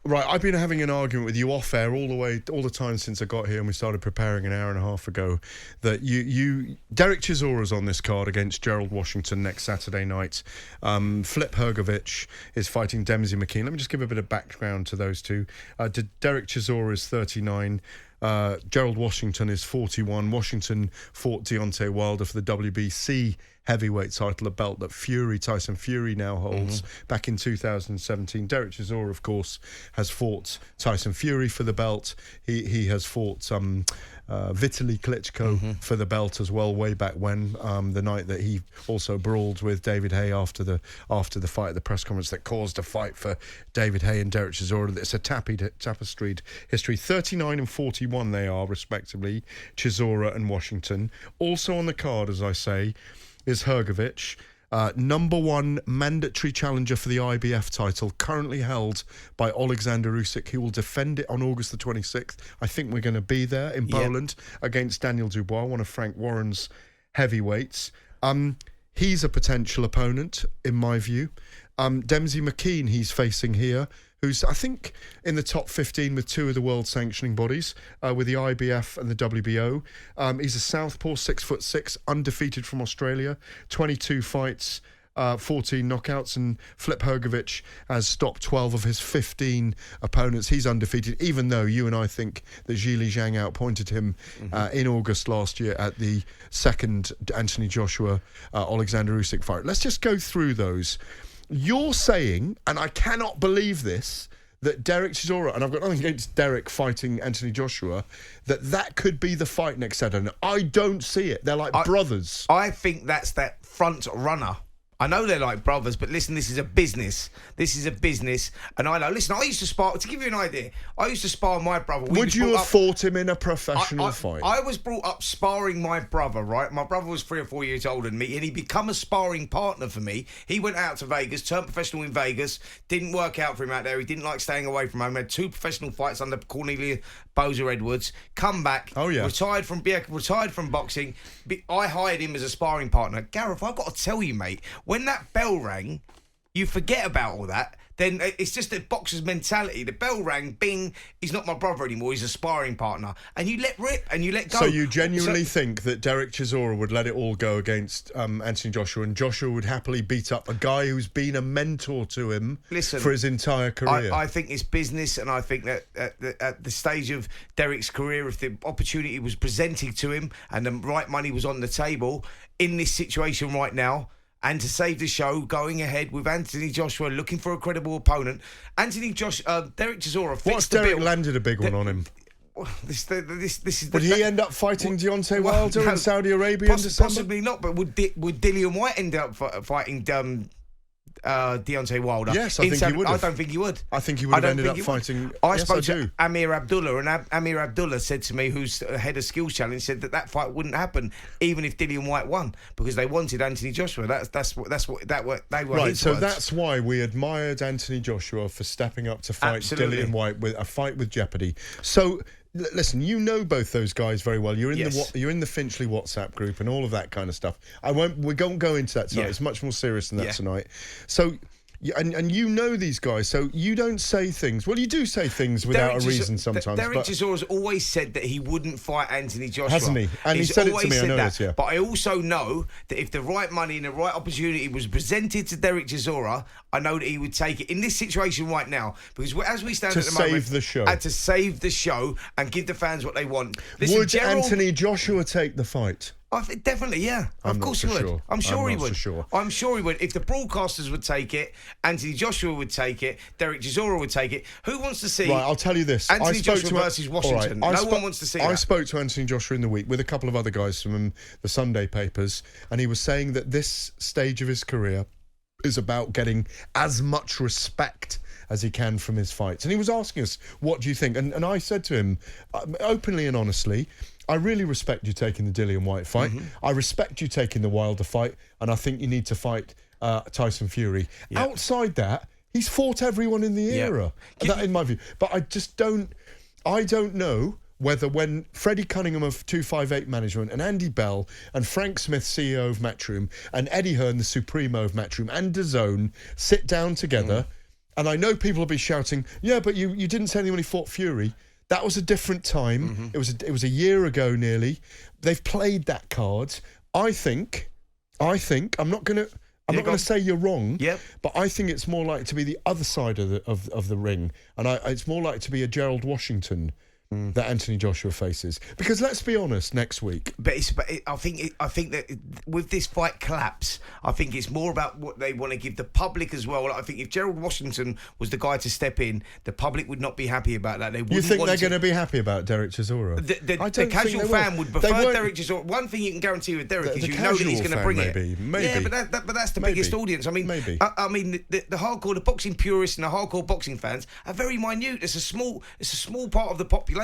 Right, I've been having an argument with you off air all the time since I got here, and we started preparing an hour and a half ago. That Derek Chisora's on this card against Gerald Washington next Saturday night. Flip Hrgovic is fighting Dempsey McKean. Let me just give a bit of background to those two. Derek Chisora is 39. Gerald Washington is 41. Washington fought Deontay Wilder for the WBC heavyweight title, a belt that Tyson Fury now holds, back in 2017. Derek Chisora, of course, has fought Tyson Fury for the belt. He has fought Vitaly Klitschko for the belt as well, way back when, the night that he also brawled with David Haye after the fight at the press conference that caused a fight for David Haye and Derek Chisora. It's a tapestried history. 39 and 41 they are, respectively, Chisora and Washington. Also on the card, as I say, is Hrgovic, number one mandatory challenger for the IBF title, currently held by Alexander Usyk. He will defend it on August the 26th. I think we're going to be there in Poland against Daniel Dubois, one of Frank Warren's heavyweights. He's a potential opponent, in my view. Dempsey McKean he's facing here, who's, I think, in the top 15 with two of the world sanctioning bodies, with the IBF and the WBO. He's a southpaw, 6'6", undefeated from Australia, 22 fights, 14 knockouts, and Flip Hrgovic has stopped 12 of his 15 opponents. He's undefeated, even though you and I think that Zhili Zhang outpointed him in August last year at the second Anthony Joshua Alexander Usyk fight. Let's just go through those. You're saying, and I cannot believe this, that Derek Chisora, and I've got nothing against Derek fighting Anthony Joshua, that could be the fight next Saturday. I don't see it. They're like brothers. I think that's that front runner. I know they're like brothers, but listen, this is a business. This is a business. And I know, listen, I used to spar, to give you an idea, I used to spar my brother. Would you have fought him in a professional fight? I was brought up sparring my brother, right? My brother was 3 or 4 years older than me, and he become a sparring partner for me. He went out to Vegas, turned professional in Vegas, didn't work out for him out there. He didn't like staying away from home. Had 2 professional fights under Cornelia Bozer Edwards. Come back, retired from boxing. I hired him as a sparring partner. Gareth, I've got to tell you, mate, when that bell rang, you forget about all that. Then it's just a boxer's mentality. The bell rang, bing, he's not my brother anymore, he's a sparring partner. And you let rip and you let go. So you genuinely think that Derek Chisora would let it all go against Anthony Joshua, and Joshua would happily beat up a guy who's been a mentor to him for his entire career? I think it's business, and I think that at the stage of Derek's career, if the opportunity was presented to him and the right money was on the table, in this situation right now, and to save the show, going ahead with Anthony Joshua looking for a credible opponent. Derek Chisora fits What's the Derek bill. Landed a big one on him? This is. Would he end up fighting Deontay Wilder in Saudi Arabia in December? Possibly not, but would Dillian Whyte end up fighting Deontay Wilder? Yes, I think he would. I don't think he would. I think he would have ended up fighting. I spoke to Amir Abdullah, and Amir Abdullah said to me, who's head of skills challenge, said that fight wouldn't happen even if Dillian Whyte won, because they wanted Anthony Joshua. That's what they were. Right. His so words. that's why we admired Anthony Joshua for stepping up to fight Dillian Whyte with a fight with jeopardy. So. Listen, you know both those guys very well. You're in the Finchley WhatsApp group and all of that kind of stuff. We won't go into that tonight. It's much more serious than that tonight. So, and you know these guys, so you don't say things. Well, you do say things without a reason sometimes. Derek Chisora's always said that he wouldn't fight Anthony Joshua. Hasn't he? And he said it to me, I know that. Yeah. But I also know that if the right money and the right opportunity was presented to Derek Chisora, I know that he would take it in this situation right now. Because as we stand at the moment... To save the show. To save the show and give the fans what they want. Listen, would Anthony Joshua take the fight? I think definitely, yeah. Of course he would. Sure. I'm sure he would. Sure. I'm sure he would. If the broadcasters would take it, Anthony Joshua would take it, Derek Chisora would take it. Who wants to see? Right, I'll tell you this. Anthony Joshua versus Washington. Right, no one wants to see that. I spoke to Anthony Joshua in the week with a couple of other guys from the Sunday papers, and he was saying that this stage of his career is about getting as much respect as he can from his fights. And he was asking us, what do you think? And I said to him, openly and honestly, I really respect you taking the Dillian Whyte fight. I respect you taking the Wilder fight, and I think you need to fight Tyson Fury. Outside that, he's fought everyone in the era, that, in my view. But I just don't know whether when Freddie Cunningham of 258 Management and Andy Bell and Frank Smith, CEO of Matchroom, and Eddie Hearn, the Supremo of Matchroom, and DAZN sit down together And I know people will be shouting, yeah, but you didn't say anyone who fought Fury. That was a different time. It was a year ago nearly. They've played that card. I think I'm not going to say you're wrong. Yep. But I think it's more likely to be the other side of the ring, and it's more likely to be a Gerald Washington that Anthony Joshua faces. Because let's be honest, next week. I think that with this fight collapse, I think it's more about what they want to give the public as well. I think if Gerald Washington was the guy to step in, the public would not be happy about that. You think they're going to be happy about Derek Chisora? The casual fan would prefer Derek Chisora. One thing you can guarantee with Derek is you know that he's going to bring it. Maybe. Yeah, but that's the biggest audience. I mean, the hardcore, the boxing purists and the hardcore boxing fans are very minute. It's a small part of the population.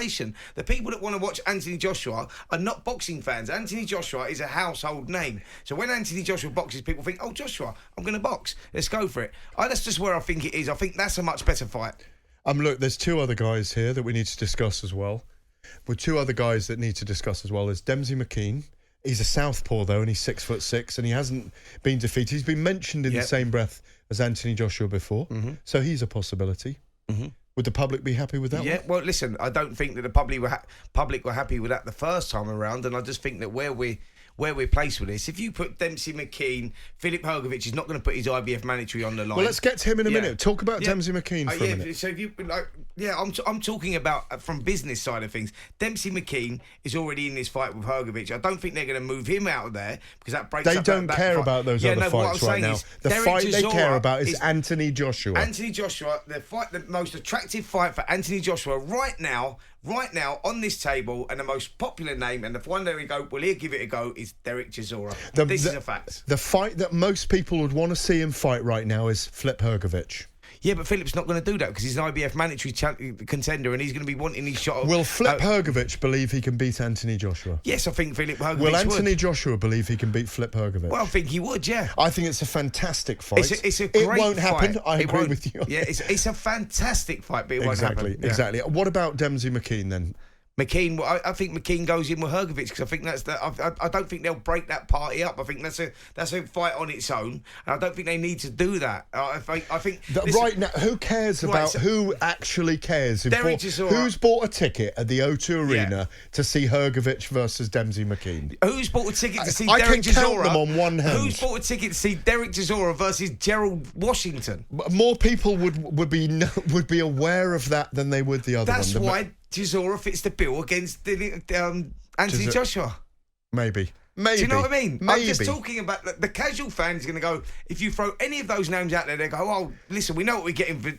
The people that want to watch Anthony Joshua are not boxing fans. Anthony Joshua is a household name. So when Anthony Joshua boxes, people think, oh, Joshua, I'm going to box. Let's go for it. That's just where I think it is. I think that's a much better fight. Look, there's two other guys here that we need to discuss as well. With two other guys that need to discuss as well. There's Demsey McKean. He's a southpaw, though, and he's 6'6", and he hasn't been defeated. He's been mentioned in the same breath as Anthony Joshua before. So he's a possibility. Would the public be happy with that one? Yeah, well, listen, I don't think that the public were happy with that the first time around, and I just think that where we're placed with this, if you put Demsey McKean, Filip Hrgović is not going to put his IBF mandatory on the line. Well, let's get to him in a minute. Talk about Demsey McKean for a minute. So if you I'm talking about from business side of things. Demsey McKean is already in this fight with Hrgović. I don't think they're going to move him out of there because that breaks. They don't care about those other fights right now. The fight they care about is Anthony Joshua. Anthony Joshua, the most attractive fight for Anthony Joshua right now on this table, and the most popular name, and the one there we go, well, he'll give it a go, is Derek Chisora. This is a fact. The fight that most people would want to see him fight right now is Filip Hrgović. Yeah, but Philip's not going to do that because he's an IBF mandatory contender and he's going to be wanting his shot. Will Filip Hrgović believe he can beat Anthony Joshua? Yes, I think Filip Hrgović Will Anthony Joshua believe he can beat Filip Hrgović? Well, I think he would, yeah. I think it's a fantastic fight. It's a great fight. It won't happen. I agree with you. Yeah, it's a fantastic fight, but it won't happen. Exactly. What about Demsey McKean then? McKean, well, I think McKean goes in with Hrgović because I think that's I don't think they'll break that party up. I think that's a fight on its own, and I don't think they need to do that. I think right now, who cares about who actually cares? Who's bought a ticket at the O2 Arena to see Hrgović versus Demsey McKean? Who's bought a ticket to see Derek Chisora? I can count them on one hand. Who's bought a ticket to see Derek Chisora versus Gerald Washington? More people would be aware of that than they would the other one. That's why Chisora fits the bill against Anthony Joshua. Maybe. Do you know what I mean? Maybe. I'm just talking about the casual fan is going to go, if you throw any of those names out there, they go, oh, listen, we know what we're getting for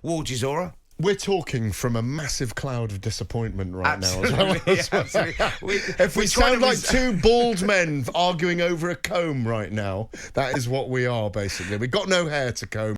War Chisora. We're talking from a massive cloud of disappointment right now. As well. Absolutely. If we sound like two bald men arguing over a comb right now, that is what we are, basically. We've got no hair to comb.